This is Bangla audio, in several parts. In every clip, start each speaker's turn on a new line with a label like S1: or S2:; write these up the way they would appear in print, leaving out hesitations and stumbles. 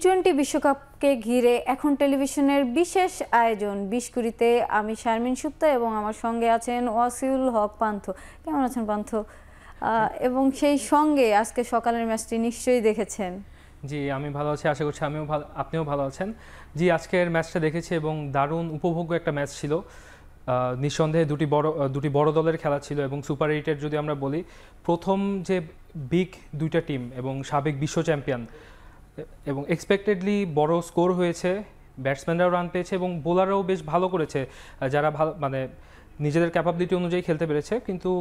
S1: টি-20 বিশ্বকাপকে ঘিরে এখন টেলিভিশনের বিশেষ আয়োজন 20 কুড়িতে। আমি শারমিন সুপ্তা এবং আমার সঙ্গে আছেন ওয়াসিউল হক পান্থ। কেমন আছেন পান্থ? এবং সেই সঙ্গে আজকে সকালের ম্যাচটি নিশ্চয়ই দেখেছেন।
S2: জি, আমি ভালো আছি, আশা করছি আপনিও ভালো আছেন। জি, আজকের ম্যাচটা দেখেছি এবং দারুণ উপভোগ্য একটা ম্যাচ ছিল। নিঃসন্দেহে দুটি বড় দলের খেলা ছিল এবং সুপার এইটের যদি আমরা বলি, প্রথম যে বিগ দুইটা টিম এবং সাবেক বিশ্ব চ্যাম্পিয়ন, এবং এক্সপেক্টেডলি বড় স্কোর হয়েছে, ব্যাটসম্যানরাও রান পেয়েছে এবং বোলাররাও বেশ ভালো করেছে, যারা ভালো মানে নিজেদের ক্যাপাবিলিটি অনুযায়ী খেলতে পেরেছে। কিন্তু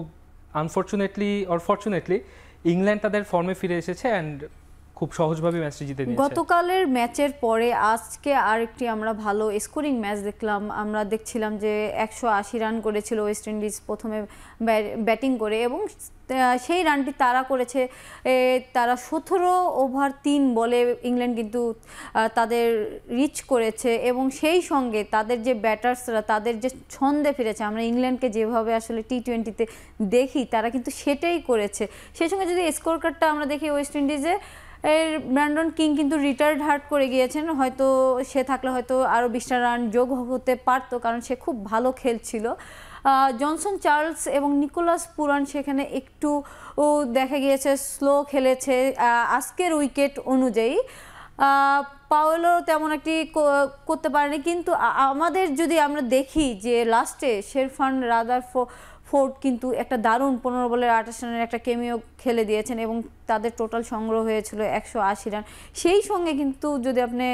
S2: ফর্চুনেটলি ইংল্যান্ড তাদের ফর্মে ফিরে এসেছে অ্যান্ড খুব সহজভাবে ম্যাচটি জিতে নিয়েছে।
S1: গতকালের ম্যাচের পরে আজকে আরেকটি আমরা ভালো স্কোরিং ম্যাচ দেখলাম। আমরা দেখছিলাম যে 180 রান করেছিল ওয়েস্ট ইন্ডিজ প্রথমে ব্যাটিং করে, এবং সেই রানটি তারা করেছে। তারা 17 ওভার 3 বলে ইংল্যান্ড কিন্তু তাদের রিচ করেছে, এবং সেই সঙ্গে তাদের যে ব্যাটার্সরা তাদের যে ছন্দে ফিরেছে, আমরা ইংল্যান্ডকে যেভাবে আসলে টি-20তে দেখি তারা কিন্তু সেটাই করেছে। সেই সঙ্গে যদি স্কোর কার্ডটা আমরা দেখি, ওয়েস্ট ইন্ডিজে ব্র্যান্ডন কিং কিন্তু রিটায়ার্ড হার্ট করে গিয়েছেন। হয়তো সে থাকলে হয়তো আরও 20টা রান যোগ হতে পারতো, কারণ সে খুব ভালো খেলছিল। জনসন চার্লস এবং নিকোলাস পুরান সেখানে একটু দেখা গিয়েছে স্লো খেলেছে আজকের উইকেট অনুযায়ী। পাওয়েলও তেমন একটি করতে পারেনি। কিন্তু আমাদের যদি আমরা দেখি যে লাস্টে শেরফান রাদারফোর্ড কিন্তু একটা দারুণ 15 বলের 28 রানের একটা কেমিও খেলে দিয়েছেন, এবং তাদের টোটাল সংগ্রহ হয়েছিল 180 রান। সেই সঙ্গে কিন্তু যদি আপনি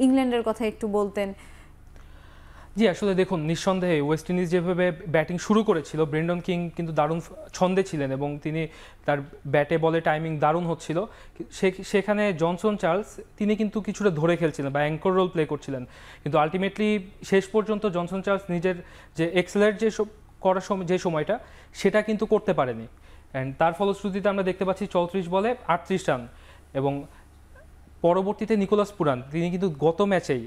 S1: ইংল্যান্ডের কথা একটু বলতেন।
S2: জি, আসলে দেখুন, নিঃসন্দেহে ওয়েস্ট ইন্ডিজ যেভাবে ব্যাটিং শুরু করেছিল, ব্রেন্ডন কিং কিন্তু দারুণ ছন্দে ছিলেন এবং তিনি তার ব্যাটে বলে টাইমিং দারুণ হচ্ছিল। সেখানে জনসন চার্লস তিনি কিন্তু কিছুটা ধরে খেলছিলেন বা অ্যাঙ্কর রোল প্লে করছিলেন, কিন্তু আলটিমেটলি শেষ পর্যন্ত জনসন চার্লস নিজের যে এক্সেলারেট যে সময়টা সেটা কিন্তু করতে পারেনি, অ্যান্ড তার ফলশ্রুতিতে আমরা দেখতে পাচ্ছি 34 বলে 38 রান। এবং পরবর্তীতে নিকোলাস পুরান তিনি কিন্তু গত ম্যাচেই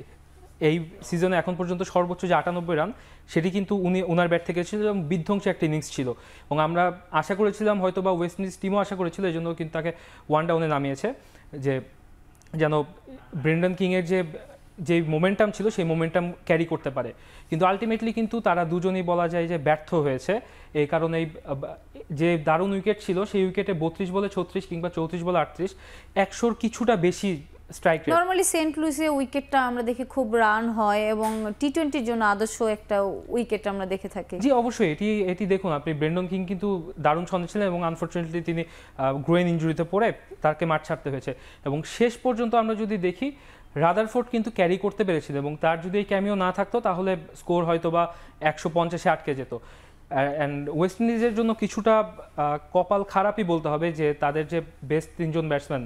S2: এই সিজনে এখন পর্যন্ত সর্বোচ্চ যে 98 রান, সেটি কিন্তু ওনার ব্যাট থেকে ছিল এবং বিধ্বংসী একটা ইনিংস ছিল। এবং আমরা আশা করেছিলাম, হয়তো বা ওয়েস্ট ইন্ডিজ টিমও আশা করেছিল, এই জন্য কিন্তু তাকে 1 ডাউনে নামিয়েছে, যে যেন ব্রেন্ডন কিংয়ের যে মোমেন্টাম ছিল সেই মোমেন্টাম ক্যারি করতে পারে। কিন্তু আলটিমেটলি কিন্তু তারা দুজনেই বলা যায় যে ব্যর্থ হয়েছে। এই কারণেই যে দারুণ উইকেট ছিল, সেই উইকেটে 32 বলে 36 কিংবা 34 বলে 38, 100-র কিছুটা বেশি স্ট্রাইক রেট।
S1: নরমালি সেন্ট লুইসে উইকেটটা আমরা দেখি খুব রান হয়, এবং টি-20-র জন্য আদর্শ একটা উইকেট আমরা দেখে থাকি।
S2: জি, অবশ্যই এটি দেখুন, আপনি ব্রেন্ডন কিং কিন্তু দারুণ ছন্দে ছিলেন এবং আনফর্চুনেটলি তিনি গ্রোয়েন ইনজুরিতে পড়ে তাকে মাঠ ছাড়তে হয়েছে। এবং শেষ পর্যন্ত আমরা যদি দেখি, রাদারফোর্ড কিন্তু ক্যারি করতে পেরেছিল, এবং তার যদি এই ক্যামিও না থাকতো তাহলে স্কোর হয়তো বা 150-এ আটকে যেত। অ্যান্ড ওয়েস্ট ইন্ডিজের জন্য কিছুটা কপাল খারাপই বলতে হবে যে তাদের যে বেস্ট 3জন ব্যাটসম্যান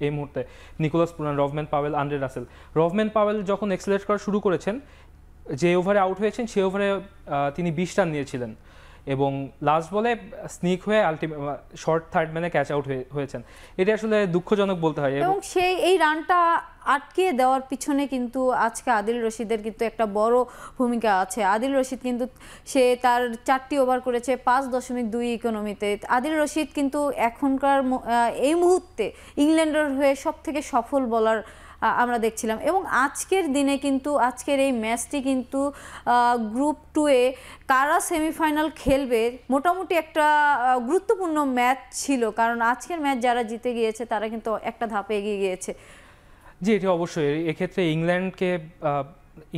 S2: এই মুহূর্তে, Nicholas Pooran, Rovman Powell, Andre Russell. Rovman Powell যখন এক্সেলারেট করা শুরু করেছেন, যে ওভারে আউট হয়েছেন সেই ওভারে তিনি 20 রান নিয়েছিলেন, এবং লাস্ট বলে স্নিক হয়ে শর্ট থার্ড ম্যানে ক্যাচ আউট হয়েছেন। এটা আসলে দুঃখজনক বলতে হয়।
S1: এবং এই রানটা আটকে দেওয়ার পিছনে কিন্তু আজকে আদিল রশিদের কিন্তু একটা বড় ভূমিকা আছে। আদিল রশিদ কিন্তু সে তার 4টি ওভার করেছে 5.2 ইকোনমিতে। আদিল রশিদ কিন্তু এখনকার এই মুহূর্তে ইংল্যান্ডের হয়ে সবথেকে সফল বোলার আমরা দেখছিলাম। এবং আজকের দিনে কিন্তু আজকের এই ম্যাচটি কিন্তু গ্রুপ 2-এ কারা সেমিফাইনাল খেলবে মোটামুটি একটা গুরুত্বপূর্ণ ম্যাচ ছিল, কারণ আজকের ম্যাচ যারা জিতে গিয়েছে তারা কিন্তু একটা ধাপে এগিয়ে গিয়েছে।
S2: জি, এটি অবশ্যই। এক্ষেত্রে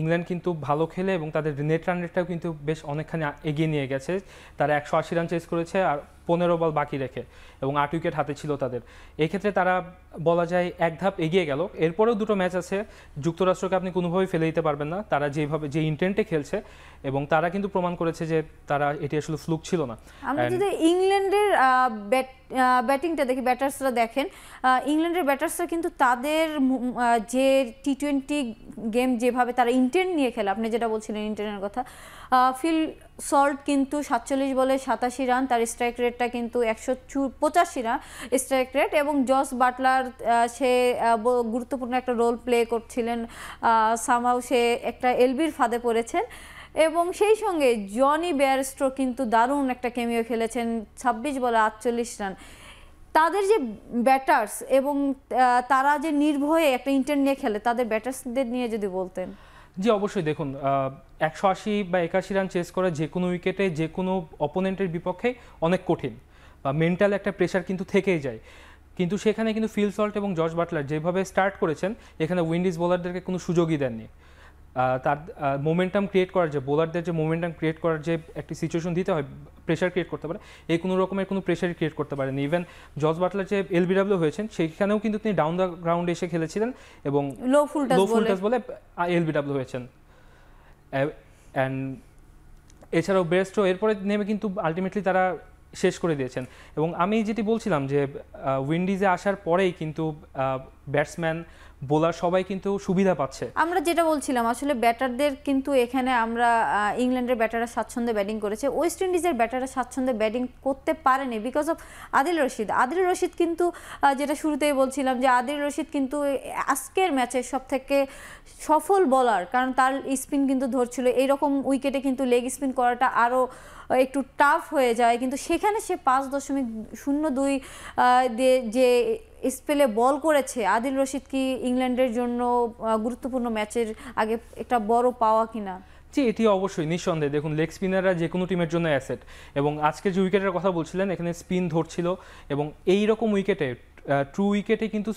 S2: ইংল্যান্ড কিন্তু ভালো খেলে এবং তাদের নেট রান রেটটাও কিন্তু বেশ অনেকখানি এগিয়ে নিয়ে গেছে। তারা 180 রান চেস করেছে আর 15 বল বাকি রেখে, এবং 8 উইকেট হাতে ছিল তাদের। এক্ষেত্রে তারা বলা যায় এক ধাপ এগিয়ে গেল। এরপরেও দুটো ম্যাচ আছে, যুক্তরাষ্ট্রকে আপনি কোনোভাবেই ফেলে দিতে পারবেন না, তারা যে ইন্টেন্টে খেলছে, এবং তারা কিন্তু প্রমাণ করেছে যে তারা এটি আসলে ফ্লুক ছিল না।
S1: আমরা যদি ইংল্যান্ডের ব্যাটিংটা দেখি, ব্যাটার্সরা দেখেন, ইংল্যান্ডের ব্যাটার্সরা কিন্তু তাদের যে টি-20 গেম যেভাবে তারা ইন্টেন্ট নিয়ে খেলে, আপনি যেটা বলছিলেন ইন্টেন্টের কথা, ফিল সল্ট কিন্তু 47 বলে 87 রান, তার স্ট্রাইক রেটটা কিন্তু 185 রান স্ট্রাইক রেট, এবং জস বাটলার সে গুরুত্বপূর্ণ একটা রোল প্লে করছিলেন, সামহাউ সে একটা এলবির ফাঁদে পড়েছেন। এবং সেই সঙ্গে জনি বেয়ারস্টো কিন্তু দারুণ একটা কেমিও খেলেছেন, 26 বলে 48 রান। তাদের যে ব্যাটার্স এবং তারা যে নির্ভয়ে একটা ইন্টেন্ট নিয়ে খেলে, তাদের ব্যাটার্সদের নিয়ে যদি বলতেন।
S2: জি অবশ্যই, দেখুন 180 বা 81 রান চেস করা যে কোনো উইকেটে যে কোনো অপোনেন্টের বিপক্ষে অনেক কঠিন, বা মেন্টাল একটা প্রেশার কিন্তু থেকেই যায়। কিন্তু সেখানে কিন্তু ফিল সল্ট এবং জর্জ বাটলার যেভাবে স্টার্ট করেছেন, এখানে উইন্ডিজ বোলারদেরকে কোনো সুযোগই দেননি। তার মোমেন্টাম ক্রিয়েট করার যে বোলারদের যে মোমেন্টাম ক্রিয়েট করার যে একটি সিচুয়েশন দিতে হয়, প্রেশার ক্রিয়েট করতে পারে, এই কোনো রকমের কোনো প্রেশারই ক্রিয়েট করতে পারেনি। ইভেন জর্জ বাটলার যে এলবিডব্লিউ হয়েছেন সেইখানেও কিন্তু তিনি ডাউন দ্য গ্রাউন্ডে এসে খেলেছিলেন এবং
S1: লো ফুল
S2: টাচ বলে এলবিডব্লিউ হয়েছেন। অ্যান্ড এছাড়াও বেস্টও এরপরে নেমে কিন্তু আলটিমেটলি তারা শেষ করে দিয়েছেন। এবং আমি যেটি বলছিলাম যে উইন্ডিজে আসার পরেই কিন্তু ব্যাটসম্যান বোলার সবাই কিন্তু সুবিধা পাচ্ছে।
S1: আমরা যেটা বলছিলাম আসলে ব্যাটারদের কিন্তু এখানে আমরা ইংল্যান্ডের ব্যাটাররা স্বাচ্ছন্দ্যে ব্যাটিং করেছে, ওয়েস্ট ইন্ডিজের ব্যাটাররা স্বাচ্ছন্দ্যে ব্যাটিং করতে পারেনি বিকজ অফ আদিল রশিদ। আদিল রশিদ কিন্তু যেটা শুরুতেই বলছিলাম যে আদিল রশিদ কিন্তু আজকের ম্যাচের সব থেকে সফল বোলার, কারণ তার স্পিন কিন্তু ধরছিল। এইরকম উইকেটে কিন্তু লেগ স্পিন করাটা আরও একটু টাফ হয়ে যায়, কিন্তু সেখানে সে 5.02 দিয়ে যে স্পেলে বল করেছে। আদিল রশিদ কি ইংল্যান্ডের জন্য গুরুত্বপূর্ণ ম্যাচের আগে একটা বড় পাওয়া কিনা?
S2: জি এটি অবশ্যই নিঃসন্দেহে। দেখুন লেগ স্পিনাররা যে কোনো টিমের জন্য অ্যাসেট, এবং আজকের যে উইকেটের কথা বলছিলেন এখানে স্পিন ধরছিল, এবং এই রকম উইকেটে ট্রু উইকেটে কিন্তু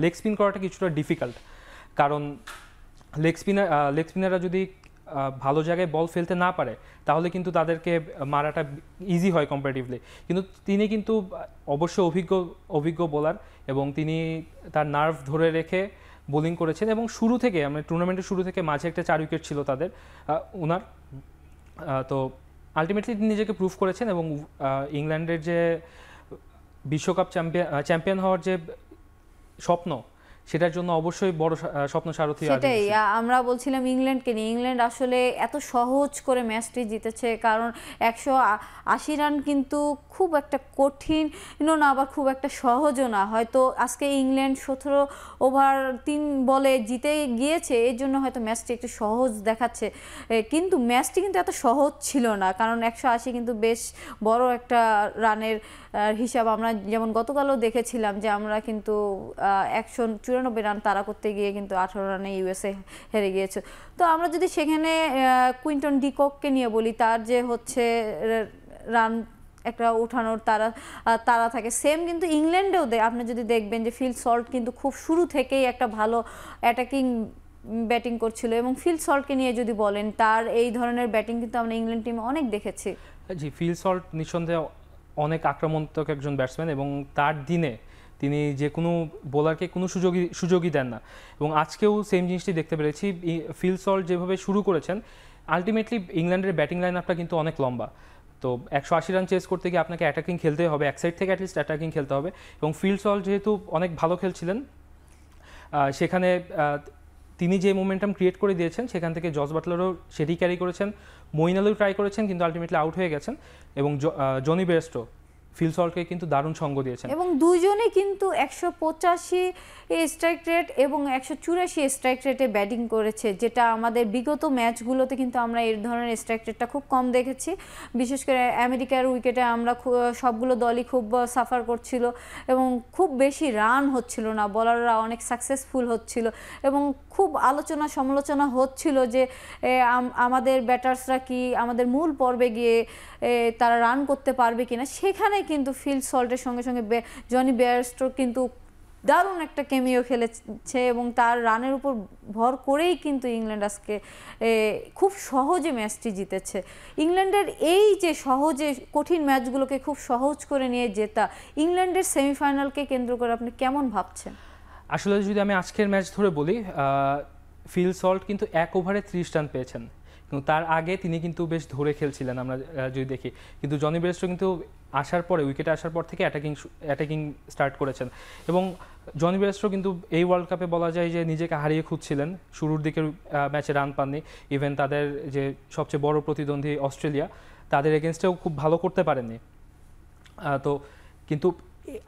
S2: লেগ স্পিন করাটা কিছুটা ডিফিকাল্ট, কারণ লেগ স্পিনাররা যদি ভালো জায়গায় বল ফেলতে না পারে তাহলে কিন্তু তাদেরকে মারাটা ইজি হয় কম্পারেটিভলি। কিন্তু তিনি কিন্তু অবশ্যই অভিজ্ঞ বোলার, এবং তিনি তার নার্ভ ধরে রেখে বোলিং করেছেন। এবং শুরু থেকে মানে টুর্নামেন্টের শুরু থেকে মাঝে একটা 4 উইকেট ছিল তাদের ওনার, তো আলটিমেটলি তিনি নিজেকে প্রুভ করেছেন। এবং ইংল্যান্ডের যে বিশ্বকাপ চ্যাম্পিয়ন হওয়ার যে স্বপ্ন, সেটার জন্য অবশ্যই বড় স্বপ্ন সারথি।
S1: সেটাই আমরা বলছিলাম ইংল্যান্ডকে নিয়ে। ইংল্যান্ড আসলে এত সহজ করে ম্যাচটি জিতেছে, কারণ 180 রান কিন্তু খুব একটা কঠিনও না, আবার খুব একটা সহজও না। হয়তো আজকে ইংল্যান্ড 17 ওভার 3 বলে জিতে গিয়েছে, এর জন্য হয়তো ম্যাচটি একটু সহজ দেখাচ্ছে, কিন্তু ম্যাচটি কিন্তু এত সহজ ছিল না, কারণ 180 কিন্তু বেশ বড় একটা রানের হিসাব। আমরা যেমন গতকালও দেখেছিলাম যে আমরা কিন্তু 194 রান তাড়া করতে গিয়ে কিন্তু 18 রানে ইউএসএ হেরে গিয়েছে। তো আমরা যদি সেখানে কুইন্টন ডিককে নিয়ে বলি, তার যে হচ্ছে রান একটা উঠানোর তারা থাকে, সেম কিন্তু ইংল্যান্ডেও আপনি যদি দেখবেন যে ফিল সল্ট কিন্তু খুব শুরু থেকেই একটা ভালো অ্যাটাকিং ব্যাটিং করছিল। এবং ফিল সল্টকে নিয়ে যদি বলেন, তার এই ধরনের ব্যাটিং কিন্তু আমরা ইংল্যান্ড টিমে অনেক দেখেছি।
S2: জি ফিল সল্ট নিঃসন্দেহে অনেক আক্রমণাত্মক একজন ব্যাটসম্যান, এবং তার দিনে তিনি যে কোনো বোলারকে কোনো সুযোগই দেন না। এবং আজকেও সেম জিনিসটি দেখতে পেরেছি। ফিল সল্ট যেভাবে শুরু করেছেন, আলটিমেটলি ইংল্যান্ডের ব্যাটিং লাইন আপটা কিন্তু অনেক লম্বা। তো 180 রান চেস করতে গিয়ে আপনাকে অ্যাটাকিং খেলতে হবে, এক সাইড থেকে অ্যাটলিস্ট অ্যাটাকিং খেলতে হবে। এবং ফিল সল্ট যেহেতু অনেক ভালো খেলছিলেন, সেখানে তিনি যে মোমেন্টাম ক্রিয়েট করে দিয়েছেন, সেখান থেকে জর্জ বাটলারও সেটি ক্যারি করেছেন, মঈন আলীও ট্রাই করেছেন কিন্তু আলটিমেটলি আউট হয়ে গেছেন। এবং জনি বেয়ারস্টো ফিল সল্টকে কিন্তু দারুণ সঙ্গ দিয়েছেন,
S1: এবং দুইজনেই কিন্তু 185 স্ট্রাইক রেট এবং 184 স্ট্রাইক রেটে ব্যাটিং করেছে, যেটা আমাদের বিগত ম্যাচগুলোতে কিন্তু আমরা এই ধরনের স্ট্রাইক রেটটা খুব কম দেখেছি। বিশেষ করে আমেরিকার উইকেটে আমরা সবগুলো দলই খুব সাফার করছিল এবং খুব বেশি রান হচ্ছিল না, বলাররা অনেক সাকসেসফুল হচ্ছিল এবং খুব আলোচনা সমালোচনা হচ্ছিল যে আমাদের ব্যাটার্সরা কি আমাদের মূল পর্বে গিয়ে তারা রান করতে পারবে কিনা। সেখানে কিন্তু ফিল সল্টের সঙ্গে সঙ্গে জনি বেয়ারস্টো কিন্তু দারুণ একটা কেমিও খেলেছে, এবং তার রানের উপর ভর করেই কিন্তু ইংল্যান্ড আজকে খুব সহজে ম্যাচটি জিতেছে। ইংল্যান্ডের এই যে সহজে কঠিন ম্যাচগুলোকে খুব সহজ করে নিয়ে জেতা, ইংল্যান্ডের সেমিফাইনালকে কেন্দ্র করে আপনি কেমন ভাবছেন?
S2: আসলে যদি আমি আজকের ম্যাচ ধরে বলি, ফিল সল্ট কিন্তু 1 ওভারে 30 রান পেয়েছেন, কিন্তু তার আগে তিনি কিন্তু বেশ ধরে খেলছিলেন আমরা যদি দেখি। কিন্তু জনি বেয়ারস্টো কিন্তু আসার পরে, উইকেটে আসার পর থেকে অ্যাটাকিং স্টার্ট করেছেন। এবং জনি বেয়ারস্টো কিন্তু এই ওয়ার্ল্ড কাপে বলা যায় যে নিজেকে হারিয়ে খুঁজছিলেন, শুরুর দিকের ম্যাচে রান পাননি। ইভেন তাদের যে সবচেয়ে বড় প্রতিদ্বন্দ্বী অস্ট্রেলিয়া, তাদের এগেনস্টেও খুব ভালো করতে পারেননি। তো কিন্তু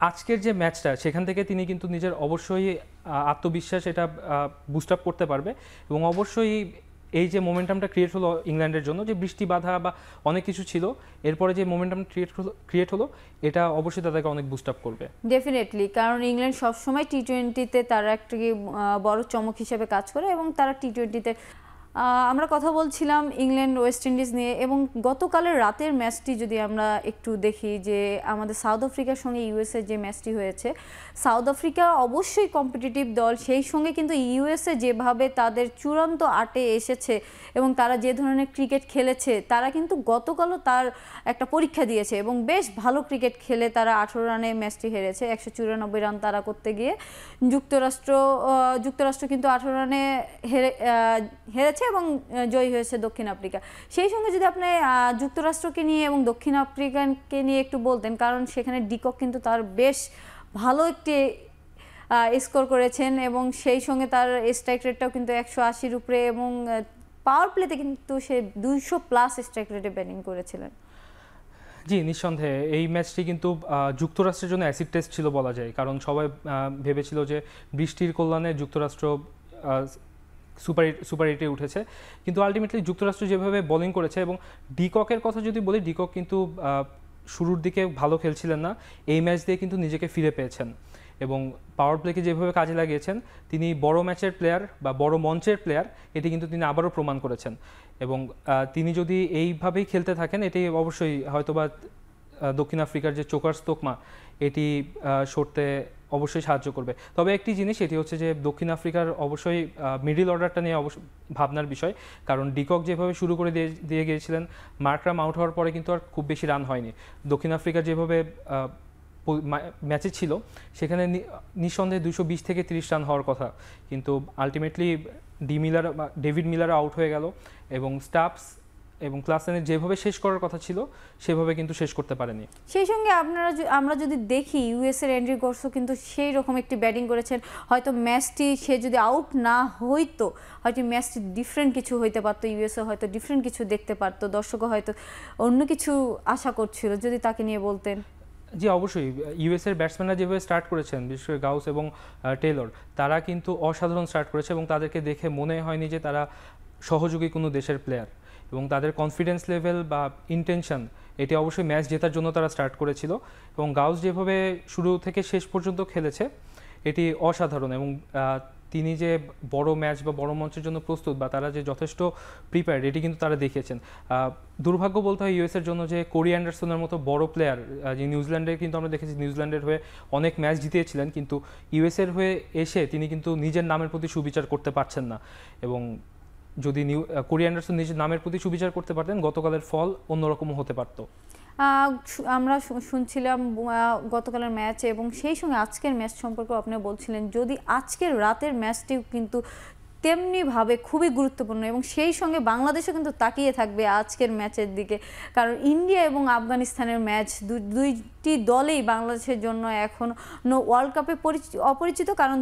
S2: আজকের যে ম্যাচটা, সেখান থেকে তিনি কিন্তু নিজের অবশ্যই আত্মবিশ্বাস এটা বুস্ট আপ করতে পারবে, এবং অবশ্যই এই যে মোমেন্টামটা ক্রিয়েট হলো ইংল্যান্ডের জন্য, যে বৃষ্টি বাধা বা অনেক কিছু ছিল, এরপরে যে মোমেন্টাম ক্রিয়েট হলো এটা অবশ্যই তাদেরকে অনেক বুস্ট আপ করবে।
S1: ডেফিনেটলি, কারণ ইংল্যান্ড সবসময় টি-20-তে তারা একটা বড় চমক হিসেবে কাজ করে এবং তারা টি-20-তে আমরা কথা বলছিলাম ইংল্যান্ড ওয়েস্ট ইন্ডিজ নিয়ে। এবং গতকালের রাতের ম্যাচটি যদি আমরা একটু দেখি, যে আমাদের সাউথ আফ্রিকার সঙ্গে ইউএসএ যে ম্যাচটি হয়েছে, সাউথ আফ্রিকা অবশ্যই কম্পিটিটিভ দল, সেই সঙ্গে কিন্তু ইউএসএ যেভাবে তাদের চূড়ান্ত আটে এসেছে এবং তারা যে ধরনের ক্রিকেট খেলেছে, তারা কিন্তু গতকালও তার একটা পরীক্ষা দিয়েছে এবং বেশ ভালো ক্রিকেট খেলে তারা 18 রানে ম্যাচটি হেরেছে। 194 রান তারা করতে গিয়ে যুক্তরাষ্ট্র কিন্তু 18 রানে হেরেছে এবং জয়ী হয়েছে দক্ষিণ আফ্রিকা। সেই সঙ্গে যদি আপনি যুক্তরাষ্ট্রকে নিয়ে এবং দক্ষিণ আফ্রিকাকে নিয়ে একটু বলতেন, কারণ সেখানে ডিকক কিন্তু তার বেশ ভালো একটি স্কোর করেছেন এবং সেই সঙ্গে তার স্ট্রাইক রেটটাও কিন্তু 180-র উপরে এবং পাওয়ার প্লেতে কিন্তু সে 200+ স্ট্রাইক রেটে ব্যাটিং করেছিলেন।
S2: জি, নিঃসন্দেহে এই ম্যাচটি কিন্তু যুক্তরাষ্ট্রের জন্য অ্যাসিড টেস্ট ছিল বলা যায়, কারণ সবাই ভেবেছিল যে বৃষ্টির কল্যাণে যুক্তরাষ্ট্র সুপার এইটে উঠেছে, কিন্তু আলটিমেটলি যুক্তরাষ্ট্র যেভাবে বোলিং করেছে। এবং ডিককের কথা যদি বলি, ডিকক কিন্তু শুরুর দিকে ভালো খেলছিলেন না, এই ম্যাচ দিয়ে কিন্তু নিজেকে ফিরে পেয়েছেন এবং পাওয়ার প্লেকে যেভাবে কাজে লাগিয়েছেন, তিনি বড় ম্যাচের প্লেয়ার বা বড় মঞ্চের প্লেয়ার, এটি কিন্তু তিনি আবারও প্রমাণ করেছেন। এবং তিনি যদি এইভাবেই খেলতে থাকেন, এটি অবশ্যই হয়তোবা দক্ষিণ আফ্রিকার যে চোকার্স তোকমা, এটি সরতে অবশ্যই সাহায্য করবে। তবে একটি জিনিস, এটি হচ্ছে যে দক্ষিণ আফ্রিকার অবশ্যই মিডল অর্ডারটা নিয়ে অবশ্যই ভাবনার বিষয়, কারণ ডিকক যেভাবে শুরু করে দিয়ে গিয়েছিলেন, মার্করাম আউট হওয়ার পরে কিন্তু আর খুব বেশি রান হয়নি। দক্ষিণ আফ্রিকার যেভাবে ম্যাচে ছিল, সেখানে নিঃসন্দেহে 220 থেকে 30 রান হওয়ার কথা, কিন্তু আলটিমেটলি ডেভিড মিলার আউট হয়ে গেল এবং স্টাফস এবং ক্লাসেনের যেভাবে শেষ করার কথা ছিল সেভাবে কিন্তু শেষ করতে পারেনি।
S1: সেই সঙ্গে আমরা যদি দেখি, ইউএসএর অ্যান্ড্রি গর্সও কিন্তু সেই রকম একটি ব্যাটিং করেছেন। হয়তো ম্যাচটি সে যদি আউট না হইতো, হয়তো ম্যাচটি ডিফারেন্ট কিছু হইতে পারতো, ইউএসএ হয়তো ডিফারেন্ট কিছু দেখতে পারতো, দর্শকও হয়তো অন্য কিছু আশা করছিল। যদি তাকে নিয়ে বলতেন।
S2: জি, অবশ্যই ইউএসএর ব্যাটসম্যানরা যেভাবে স্টার্ট করেছেন, বিশেষ করে গাউস এবং টেলর, তারা কিন্তু অসাধারণ স্টার্ট করেছে এবং তাদেরকে দেখে মনে হয়নি যে তারা সহযোগী কোনো দেশের প্লেয়ার, এবং তাদের কনফিডেন্স লেভেল বা ইন্টেনশন, এটি অবশ্যই ম্যাচ জেতার জন্য তারা স্টার্ট করেছিল। এবং গাউস যেভাবে শুরু থেকে শেষ পর্যন্ত খেলেছে, এটি অসাধারণ। এবং তিনি যে বড় ম্যাচ বা বড় মঞ্চের জন্য প্রস্তুত, বা তারা যে যথেষ্ট প্রিপেয়ার্ড, এটি কিন্তু তারা দেখিয়েছেন। দুর্ভাগ্য বলতে হয় ইউএসের জন্য যে কোরি অ্যান্ডারসনের মতো বড় প্লেয়ার, যে নিউজিল্যান্ডের কিন্তু আমরা দেখেছি নিউজিল্যান্ডের হয়ে অনেক ম্যাচ জিতিয়েছিলেন, কিন্তু ইউএসের হয়ে এসে তিনি কিন্তু নিজের নামের প্রতি সুবিচার করতে পারছেন না। এবং যদি কোরি অ্যান্ডারসন নিজের নামের প্রতি সুবিচার করতে পারতেন, গতকালের ফল অন্যরকম হতে পারত।
S1: আমরা শুনছিলাম গতকালের ম্যাচ এবং সেই সঙ্গে আজকের ম্যাচ সম্পর্কে আপনি বলছিলেন, যদি আজকের রাতের ম্যাচটিও কিন্তু তেমনিভাবে খুবই গুরুত্বপূর্ণ এবং সেই সঙ্গে বাংলাদেশও কিন্তু তাকিয়ে থাকবে আজকের ম্যাচের দিকে, কারণ ইন্ডিয়া এবং আফগানিস্তানের ম্যাচ দুইটি দলেই বাংলাদেশের জন্য এখনও ওয়ার্ল্ড কাপে অপরিচিত, কারণ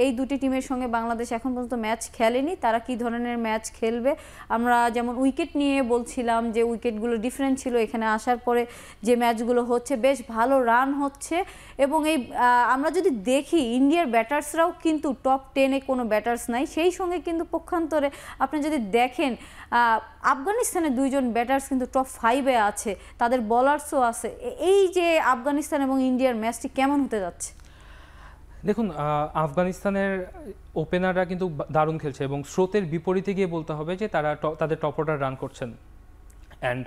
S1: এই দুটি টিমের সঙ্গে বাংলাদেশ এখন পর্যন্ত ম্যাচ খেলেনি। তারা কি ধরনের ম্যাচ খেলবে, আমরা যেমন উইকেট নিয়ে বলছিলাম যে উইকেটগুলো ডিফারেন্ট ছিল, এখানে আসার পরে যে ম্যাচগুলো হচ্ছে বেশ ভালো রান হচ্ছে। এবং আমরা যদি দেখি, ইন্ডিয়ার ব্যাটার্সরাও কিন্তু টপ 10-এ কোনো ব্যাটার্স নাই, সেই সঙ্গে কিন্তু পক্ষান্তরে আপনি যদি দেখেন আফগানিস্তানের দুইজন ব্যাটার্স কিন্তু টপ 5-এ আছে, তাদের বলার্সও আছে। এই যে আফগানিস্তান এবং ইন্ডিয়ার ম্যাচটি কেমন হতে যাচ্ছে?
S2: দেখুন, আফগানিস্তানের ওপেনাররা কিন্তু দারুণ খেলছে এবং স্রোতের বিপরীতে গিয়ে বলতে হবে যে তারা তাদের টপ অর্ডার রান করছেন। And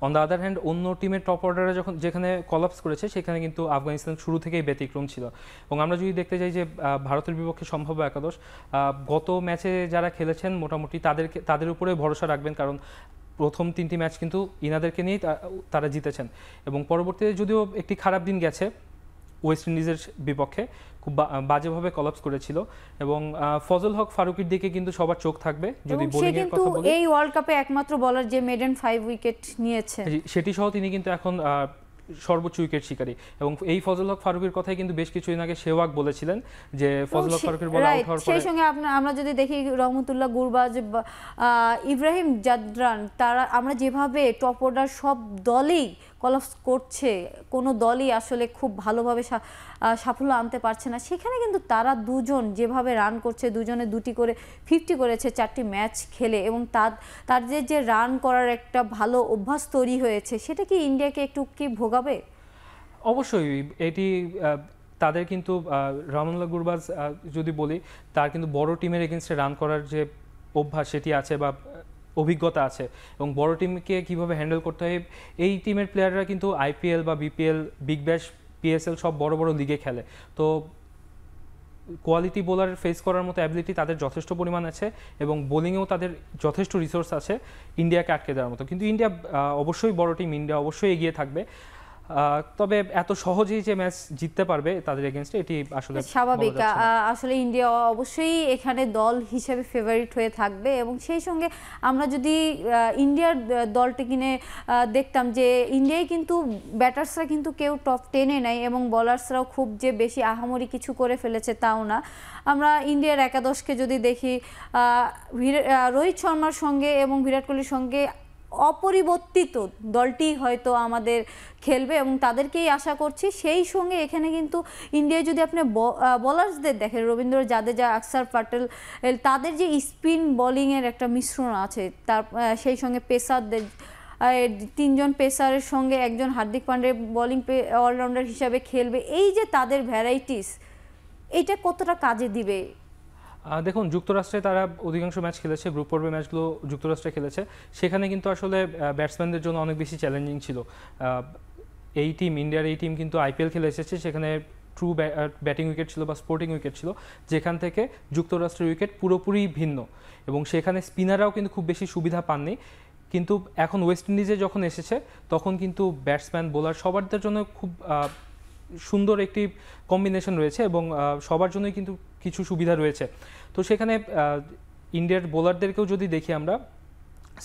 S2: on the other hand, অন্য টিমের টপ অর্ডারে যেখানে কলাপস করেছে, সেখানে কিন্তু আফগানিস্তান শুরু থেকেই ব্যতিক্রম ছিল। এবং আমরা যদি দেখতে যাই যে ভারতের বিপক্ষে সম্ভাব্য একাদশ, গত ম্যাচে যারা খেলেছেন মোটামুটি তাদের উপরে ভরসা রাখবেন, কারণ প্রথম 3টি ম্যাচ কিন্তু ইনাদেরকে নিয়েই তারা জিতেছেন। এবং পরবর্তীতে যদিও একটি খারাপ দিন গেছে, ওয়েস্ট ইন্ডিজের বিপক্ষে খুব বাজেভাবে কলাপস করেছিল। এবং ফজল হক ফারুকের দিকে কিন্তু সবার চোখ থাকবে। যদি বোলিং এর কথা বলি,
S1: এই ওয়ার্ল্ড কাপে একমাত্র বলার যে মেডেন 5 উইকেট নিয়েছে,
S2: সেটি সহ তিনি কিন্তু এখন সর্বোচ্চ উইকেট শিকারী। এবং এই ফজল হক ফারুকের কথাই কিন্তু বেশ কিছুদিন আগে সেওয়াগ বলেছিলেন যে ফজল হক ফারুকের বল আউট হওয়ার পরে,
S1: সেই সঙ্গে আমরা যদি দেখি রহমতুল্লাহ গুরবাজ, ইব্রাহিম জাদরান, তারা আমরা যেভাবে টপ অর্ডার সব দলেই কলাপস করছে, কোনো দলই আসলে খুব ভালোভাবে সাফল্য আনতে পারছে না, সেখানে কিন্তু তারা দুজন যেভাবে রান করছে, দুজনে দুটি করে 50 করেছে 4টি ম্যাচ খেলে, এবং তার যে রান করার একটা ভালো অভ্যাস তৈরি হয়েছে, সেটা কি ইন্ডিয়াকে একটু কি ভোগাবে?
S2: অবশ্যই এটি তাদের কিন্তু রামনুল্লাহ গুরবাজ যদি বলি, তার কিন্তু বড় টিমের এগেনস্টে রান করার যে অভ্যাস সেটি আছে বা অভিজ্ঞতা আছে, এবং বড় টিমকে কিভাবে হ্যান্ডেল করতে হয়, এই টিমের প্লেয়াররা কিন্তু আইপিএল বা বিপিএল, বিগ ব্যাশ, পিএসএল সব বড় বড় লিগে খেলে। তো কোয়ালিটি বোলার ফেস করার মতো অ্যাবিলিটি তাদের যথেষ্ট পরিমাণ আছে, এবং বোলিংয়েও তাদের যথেষ্ট রিসোর্স আছে ইন্ডিয়াকে আটকে দেওয়ার মতো। কিন্তু ইন্ডিয়া অবশ্যই বড় টিম, ইন্ডিয়া অবশ্যই এগিয়ে থাকবে, তবে এত সহজেই যে ম্যাচ জিততে পারবে তাদের এগেনস্টে এটি আসলে
S1: স্বাভাবিক। আসলে ইন্ডিয়া অবশ্যই এখানে দল হিসেবে ফেভারিট হয়ে থাকবে, এবং সেই সঙ্গে আমরা যদি ইন্ডিয়ার দলটি কিনে দেখতাম যে ইন্ডিয়ায় কিন্তু ব্যাটার্সরা কিন্তু কেউ টপ 10-এ নাই, এবং বলার্সরাও খুব যে বেশি আহামরি কিছু করে ফেলেছে তাও না। আমরা ইন্ডিয়ার একাদশকে যদি দেখি, রোহিত শর্মার সঙ্গে এবং বিরাট কোহলির সঙ্গে অপরিবর্তিত দলটি হয়তো আমাদের খেলবে, এবং তাদেরকেই আশা করছি। সেই সঙ্গে এখানে কিন্তু ইন্ডিয়ায় যদি আপনি বোলার্সদের দেখেন, রবীন্দ্র জাদেজা, আকসার প্যাটেল, তাদের যে স্পিন বোলিংয়ের একটা মিশ্রণ আছে, তার সেই সঙ্গে পেসারদের 3জন পেসারের সঙ্গে একজন হার্দিক পান্ডে বোলিং অলরাউন্ডার হিসাবে খেলবে, এই যে তাদের ভ্যারাইটিস, এটা কতটা কাজে দিবে?
S2: দেখুন, যুক্তরাষ্ট্রে তারা অধিকাংশ ম্যাচ খেলেছে, গ্রুপ পর্বের ম্যাচগুলো যুক্তরাষ্ট্রে খেলেছে, সেখানে কিন্তু আসলে ব্যাটসম্যানদের জন্য অনেক বেশি চ্যালেঞ্জিং ছিল। এই টিম, ইন্ডিয়ার এই টিম কিন্তু আইপিএল খেলে এসেছে, সেখানে ট্রু ব্যাটিং উইকেট ছিল বা স্পোর্টিং উইকেট ছিল, যেখান থেকে যুক্তরাষ্ট্রের উইকেট পুরোপুরি ভিন্ন, এবং সেখানে স্পিনাররাও কিন্তু খুব বেশি সুবিধা পাননি। কিন্তু এখন ওয়েস্ট ইন্ডিজে যখন এসেছে, তখন কিন্তু ব্যাটসম্যান, বোলার সবার জন্য খুব সুন্দর একটি কম্বিনেশন রয়েছে, এবং সবার জন্যই কিন্তু কিছু সুবিধা রয়েছে। তো সেখানে ইন্ডিয়ার বোলারদেরকেও যদি দেখি আমরা,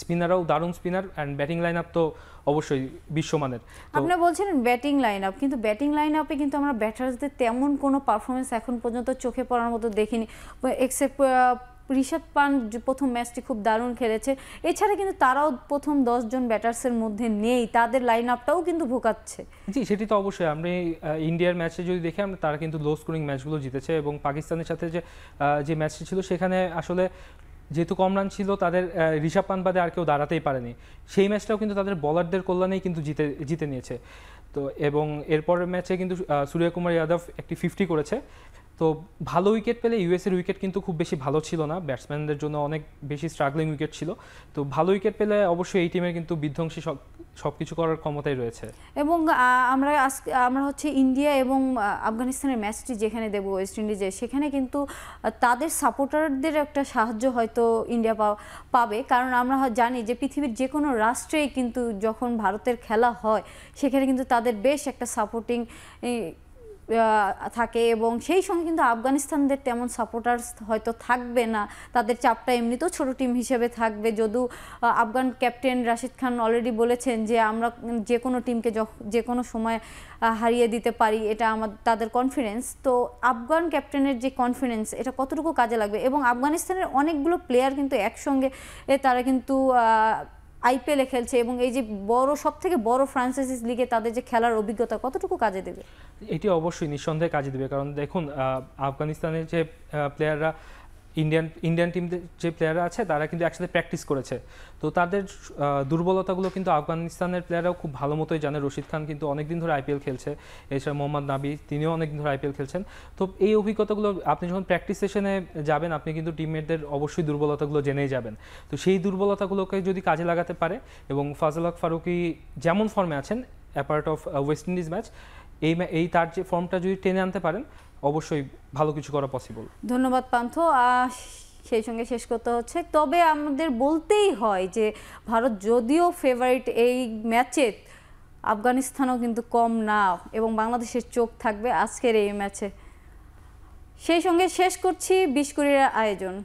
S2: স্পিনাররাও দারুণ spinner, and batting line up তো অবশ্যই বিশ্বমানের।
S1: আপনি বলছিলেন ব্যাটিং লাইন আপ, কিন্তু ব্যাটিং লাইন আপে কিন্তু আমরা ব্যাটার্সদের তেমন কোনো পারফরমেন্স এখন পর্যন্ত চোখে পড়ার মতো দেখিনি, এক্সেপ্ট ঋষভ পান্ট প্রথম ম্যাচটি খুব দারুণ খেলেছে, এছাড়া কিন্তু তারাও প্রথম 10 জন ব্যাটার্সের মধ্যে নেই, তাদের লাইন আপটাও কিন্তু ভোগাচ্ছে।
S2: জি, সেটি তো অবশ্যই। আমরা ইন্ডিয়ার ম্যাচে যদি দেখি, আমরা তারা কিন্তু লো স্কোরিং ম্যাচগুলো জিতেছে, এবং পাকিস্তানের সাথে যে ম্যাচটি ছিল, সেখানে আসলে যেহেতু কম রান ছিল, তাদের ঋষভ পান্ট বাদে আর কেউ দাঁড়াতেই পারেনি। সেই ম্যাচটাও কিন্তু তাদের বলারদের কল্যাণেই কিন্তু জিতে নিয়েছে। তো এবং এরপরের ম্যাচে কিন্তু সূর্যকুমার যাদব একটি 50 করেছে। তো ভালো উইকেট পেলে, ইউএসের উইকেট কিন্তু খুব বেশি ভালো ছিল না, ব্যাটসম্যানদের জন্য অনেক বেশি স্ট্রাগলিং উইকেট ছিল। তো ভালো উইকেট পেলে অবশ্যই এই টিমের কিন্তু বিধ্বংসী সব কিছু করার ক্ষমতাই রয়েছে।
S1: এবং আমরা হচ্ছে ইন্ডিয়া এবং আফগানিস্তানের ম্যাচটি যেখানে দেবো ওয়েস্ট ইন্ডিজে, সেখানে কিন্তু তাদের সাপোর্টারদের একটা সাহায্য হয়তো ইন্ডিয়া পাবে, কারণ আমরা জানি যে পৃথিবীর যে কোনো রাষ্ট্রেই কিন্তু যখন ভারতের খেলা হয়, সেখানে কিন্তু তাদের বেশ একটা সাপোর্টিং থাকে, এবং সেই সঙ্গে কিন্তু আফগানিস্তানদের তেমন সাপোর্টার্স হয়তো থাকবে না, তাদের চাপটা এমনিতেও ছোট টিম হিসেবে থাকবে। যদিও আফগান ক্যাপ্টেন রাশিদ খান অলরেডি বলেছেন যে আমরা যে কোনো টিমকে যে কোনো সময় হারিয়ে দিতে পারি, এটা তাদের কনফিডেন্স। তো আফগান ক্যাপ্টেনের যে কনফিডেন্স, এটা কতটুকু কাজে লাগবে? এবং আফগানিস্তানের অনেকগুলো প্লেয়ার কিন্তু একসঙ্গে তারা কিন্তু আইপিএলে খেলছে, এবং এই যে সবথেকে বড় ফ্রান্সাইজিস লিগে তাদের যে খেলার অভিজ্ঞতা কতটুকু কাজে দেবে?
S2: এটি অবশ্যই নিঃসন্দেহে কাজে দেবে, কারণ দেখুন, আফগানিস্তানের যে প্লেয়াররা, ইন্ডিয়ান টিম যে প্লেয়াররা আছে, তারা কিন্তু একসাথে প্র্যাকটিস করেছে। তো তাদের দুর্বলতাগুলো কিন্তু আফগানিস্তানের প্লেয়াররাও খুব ভালো মতোই জানে। রশিদ খান কিন্তু অনেকদিন ধরে আইপিএল খেলছে, এছাড়া মোহাম্মদ নাবি, তিনিও অনেকদিন ধরে আইপিএল খেলছেন। তো এই অভিজ্ঞতাগুলো আপনি যখন প্র্যাকটিস সেশনে যাবেন, আপনি কিন্তু টিমমেটদের অবশ্যই দুর্বলতাগুলো জেনেই যাবেন। তো সেই দুর্বলতাগুলোকে যদি কাজে লাগাতে পারে, এবং ফাজল হক ফারুকী যেমন ফর্মে আছেন apart of West Indies match, তার যে ফর্মটা যদি টেনে আনতে পারেন, অবশ্যই ভালো কিছু করা পসিবল।
S1: ধন্যবাদ পান্থ। সেই সঙ্গে শেষ করতে হচ্ছে, তবে আমাদের বলতেই হয় যে ভারত যদিও ফেভারিট এই ম্যাচে, আফগানিস্তানও কিন্তু কম না, এবং বাংলাদেশের চোখ থাকবে আজকের এই ম্যাচে। সেই সঙ্গে শেষ করছি 20 কোটির আয়োজন।